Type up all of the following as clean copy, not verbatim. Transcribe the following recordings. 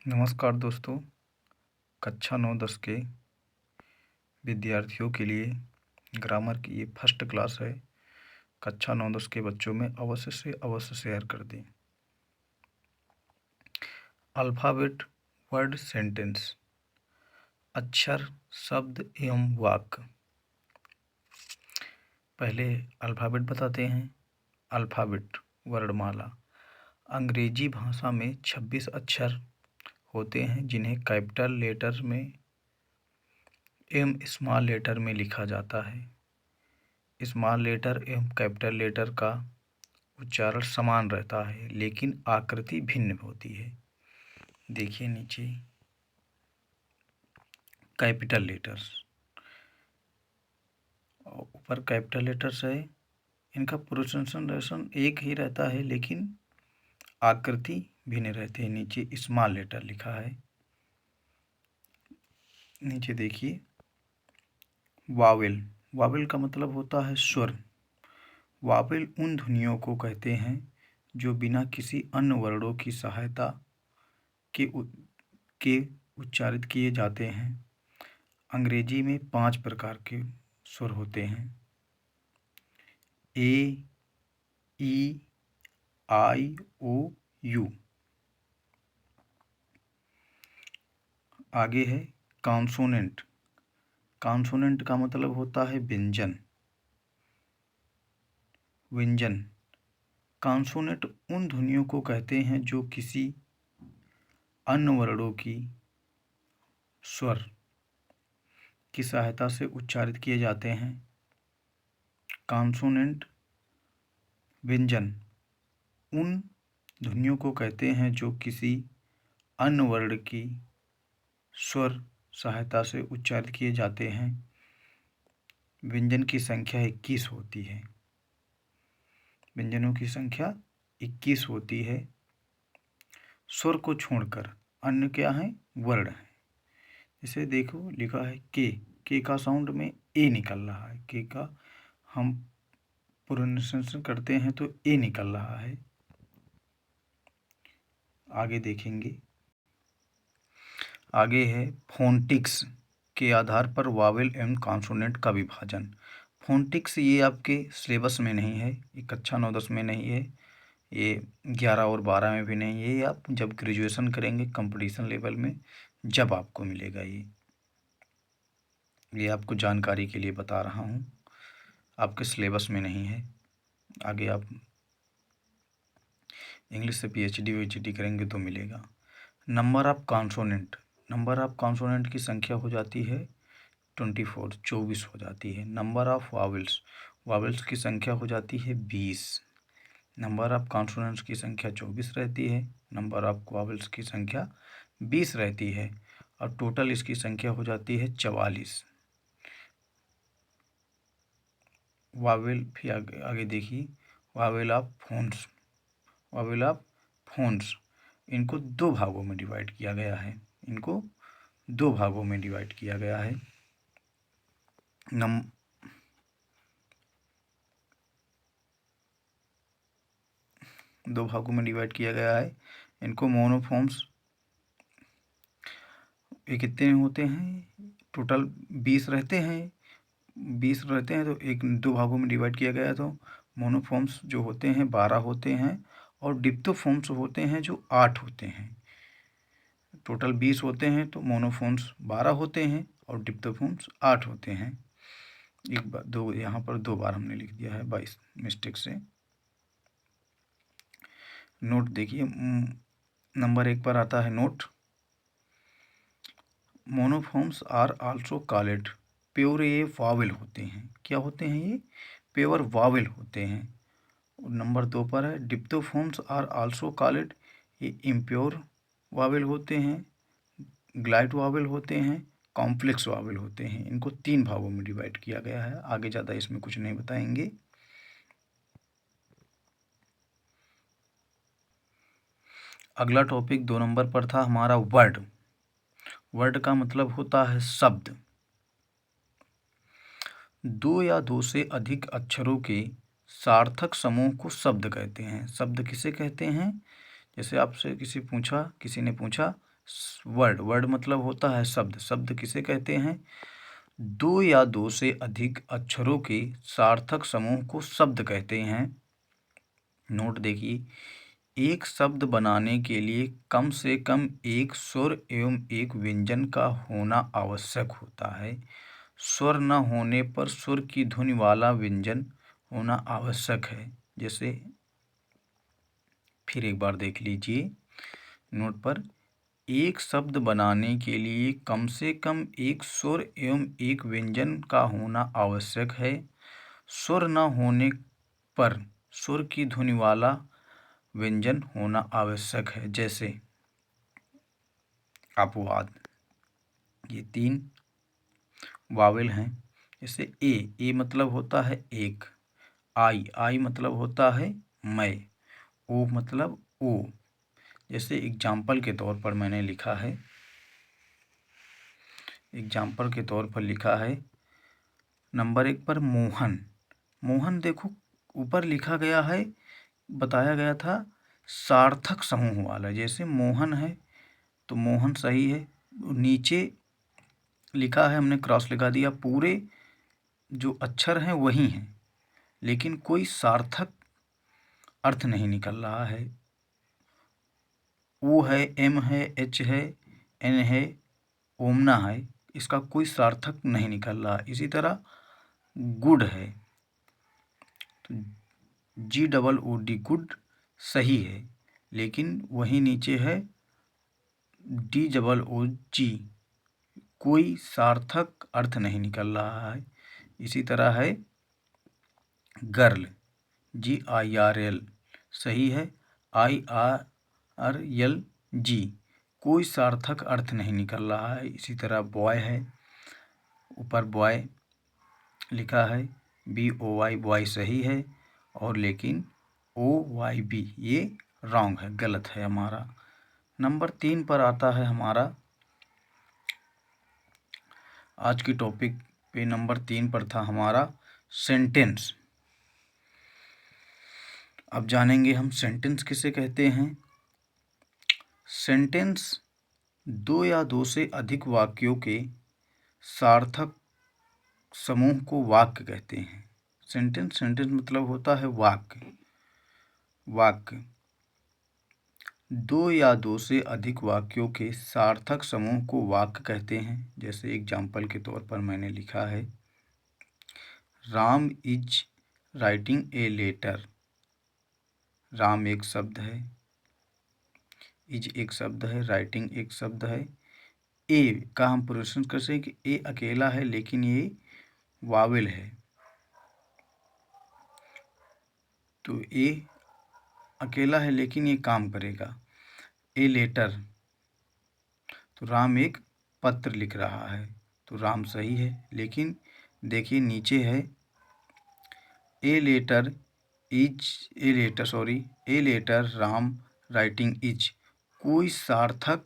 नमस्कार दोस्तों, कक्षा 9-10 के विद्यार्थियों के लिए ग्रामर की ये फर्स्ट क्लास है। कक्षा 9-10 के बच्चों में अवश्य से अवश्य शेयर कर दें। अल्फ़ाबेट, वर्ड, सेंटेंस, अक्षर, शब्द एवं वाक्य। पहले अल्फ़ाबेट बताते हैं। अल्फ़ाबेट वर्णमाला अंग्रेजी भाषा में 26 अक्षर होते हैं जिन्हें कैपिटल लेटर में एवं स्मॉल लेटर में लिखा जाता है। स्मॉल लेटर एवं कैपिटल लेटर का उच्चारण समान रहता है लेकिन आकृति भिन्न होती है। देखिए नीचे कैपिटल लेटर्स और ऊपर कैपिटल लेटर्स है। इनका प्रोनंसिएशन एक ही रहता है लेकिन आकृति भिन्न रहती है। नीचे स्मॉल लेटर लिखा है। नीचे देखिए वावेल। वावेल का मतलब होता है स्वर। वावेल उन ध्वनियों को कहते हैं जो बिना किसी अन्य वर्णों की सहायता के उच्चारित किए जाते हैं। अंग्रेजी में 5 प्रकार के स्वर होते हैं। ए, ई, आई, ओ, यू। आगे है कॉन्सोनेंट। कॉन्सोनेंट का मतलब होता है व्यंजन। व्यंजन। कॉन्सोनेंट उन ध्वनियों को कहते हैं जो किसी अन्य वर्णों की स्वर की सहायता से उच्चारित किए जाते हैं। कॉन्सोनेंट व्यंजन उन ध्वनियों को कहते हैं जो किसी अन्य वर्ण की स्वर सहायता से उच्चारित किए जाते हैं। व्यंजन की संख्या 21 होती है। व्यंजनों की संख्या 21 होती है। स्वर को छोड़कर अन्य क्या है? वर्ण है। जैसे देखो लिखा है के का साउंड में ए निकल रहा है। के का हम प्रोनाउंसिएशन करते हैं तो ए निकल रहा है। आगे देखेंगे। आगे है फोनेटिक्स के आधार पर वावेल एवं कॉन्सोनेंट का विभाजन। फोनेटिक्स ये आपके सिलेबस में नहीं है। ये कक्षा 9-10 में नहीं है। ये 11 और 12 में भी नहीं है। ये आप जब ग्रेजुएशन करेंगे कंपटीशन लेवल में जब आपको मिलेगा। ये आपको जानकारी के लिए बता रहा हूँ। आपके सिलेबस में नहीं है। आगे आप इंग्लिश से PhD करेंगे तो मिलेगा। Number of consonant. Number of consonant की संख्या हो जाती है 24 हो जाती है। Number of vowels. वावेल्स की संख्या हो जाती है 20। नंबर ऑफ कॉन्सोनेंट्स की संख्या 24 रहती है। नंबर ऑफ वावेल्स की संख्या 20 रहती है और टोटल इसकी संख्या हो जाती है 44। वावेल फिर आगे देखिए Wavell of phones. Wavell of phones इनको 2 भागों में डिवाइड किया गया है। इनको 2 भागों में डिवाइड किया गया है। 2 भागों में डिवाइड किया गया है। इनको मोनोफॉर्म्स ये कितने होते हैं? टोटल 20 रहते हैं। 20 रहते हैं तो 2 भागों में डिवाइड किया गया। तो मोनोफॉर्म्स जो होते हैं 12 होते हैं और डिप्थोफॉर्म्स होते हैं जो 8 होते हैं। टोटल 20 होते हैं तो मोनोफॉर्म्स 12 होते हैं और डिप्थोफॉर्म्स 8 होते हैं। एक बार 2 यहाँ पर 2 बार हमने लिख दिया है 22 मिस्टेक से। नोट देखिए नंबर 1 पर आता है note. Monophthongs are also called pure. ये वावेल होते हैं। क्या होते हैं ये? प्योर वावेल होते हैं। और नंबर 2 पर है डिप्थोफॉर्म्स आर आल्सो कॉल्ड। ये इम्प्योर वावेल होते हैं, ग्लाइड वावेल होते हैं, कॉम्प्लेक्स वावेल होते हैं। इनको 3 भागों में डिवाइड किया गया है। आगे ज़्यादा इसमें कुछ नहीं बताएंगे। अगला टॉपिक 2 नंबर पर था हमारा वर्ड। वर्ड का मतलब होता है शब्द। 2 या 2 से अधिक अक्षरों के सार्थक समूह को शब्द कहते हैं। शब्द किसे कहते हैं? जैसे आपसे किसी ने पूछा वर्ड, वर्ड मतलब होता है शब्द। शब्द किसे कहते हैं? दो या दो से अधिक अक्षरों के सार्थक समूह को शब्द कहते हैं। नोट देखिए, एक शब्द बनाने के लिए कम से कम एक स्वर एवं एक व्यंजन का होना आवश्यक होता है। स्वर न होने पर स्वर की ध्वनि वाला व्यंजन होना आवश्यक है। जैसे फिर एक बार देख लीजिए नोट पर, एक शब्द बनाने के लिए कम से कम एक स्वर एवं एक व्यंजन का होना आवश्यक है। स्वर न होने पर स्वर की ध्वनि वाला व्यंजन होना आवश्यक है। जैसे अपवाद, ये 3 वावेल हैं। जैसे ए मतलब होता है एक, आई मतलब होता है मैं, ओ मतलब ओ। जैसे एग्जाम्पल के तौर पर मैंने लिखा है, एग्जाम्पल के तौर पर लिखा है नंबर 1 पर मोहन। मोहन देखो ऊपर लिखा गया है, बताया गया था सार्थक समूह वाला। जैसे मोहन है तो मोहन सही है, नीचे लिखा है हमने क्रॉस लगा दिया, पूरे जो अक्षर हैं वही हैं लेकिन कोई सार्थक अर्थ नहीं निकल रहा है। ओ है, एम है, एच है, एन है, ओमना है, इसका कोई सार्थक नहीं निकल रहा। इसी तरह गुड है तो GOOD गुड सही है लेकिन वहीं नीचे है DOOG, कोई सार्थक अर्थ नहीं निकल रहा है। इसी तरह है गर्ल, GIRL सही है, IRLG कोई सार्थक अर्थ नहीं निकल रहा है। इसी तरह बॉय है, ऊपर बॉय लिखा है BOY बॉय सही है और लेकिन OYB ये रॉन्ग है, गलत है हमारा। नंबर 3 पर आता है हमारा, आज की टॉपिक पे नंबर 3 पर था हमारा सेंटेंस। अब जानेंगे हम सेंटेंस किसे कहते हैं। सेंटेंस दो या दो से अधिक वाक्यों के सार्थक समूह को वाक्य कहते हैं। सेंटेंस मतलब होता है वाक्य। वाक्य दो या दो से अधिक वाक्यों के सार्थक समूह को वाक्य कहते हैं। जैसे एग्जाम्पल के तौर पर मैंने लिखा है Ram is writing a letter. Ram एक शब्द है, इज एक शब्द है, राइटिंग एक शब्द है। ए का हम प्रश्न कर सकते हैं कि ए अकेला है लेकिन ये वावेल है, तो ए अकेला है लेकिन ये काम करेगा। ए लेटर, तो राम एक पत्र लिख रहा है, तो राम सही है। लेकिन देखिए नीचे है a letter Ram writing is, कोई सार्थक,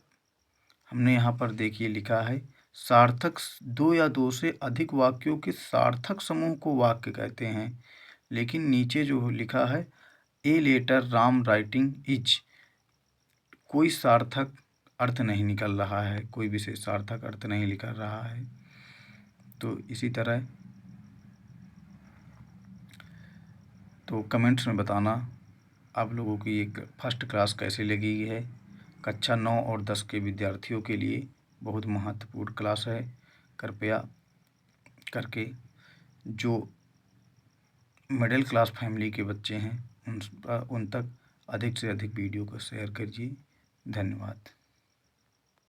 हमने यहाँ पर देखिए लिखा है सार्थक, दो या दो से अधिक वाक्यों के सार्थक समूह को वाक्य कहते हैं। लेकिन नीचे जो लिखा है a letter Ram writing is, कोई सार्थक अर्थ नहीं निकल रहा है, कोई विशेष सार्थक अर्थ नहीं निकल रहा है। तो इसी तरह तो कमेंट्स में बताना आप लोगों की एक फर्स्ट क्लास कैसे लगी है। कक्षा 9 और 10 के विद्यार्थियों के लिए बहुत महत्वपूर्ण क्लास है। कृपया करके जो मिडिल क्लास फैमिली के बच्चे हैं उन तक अधिक से अधिक वीडियो को शेयर कीजिए। धन्यवाद।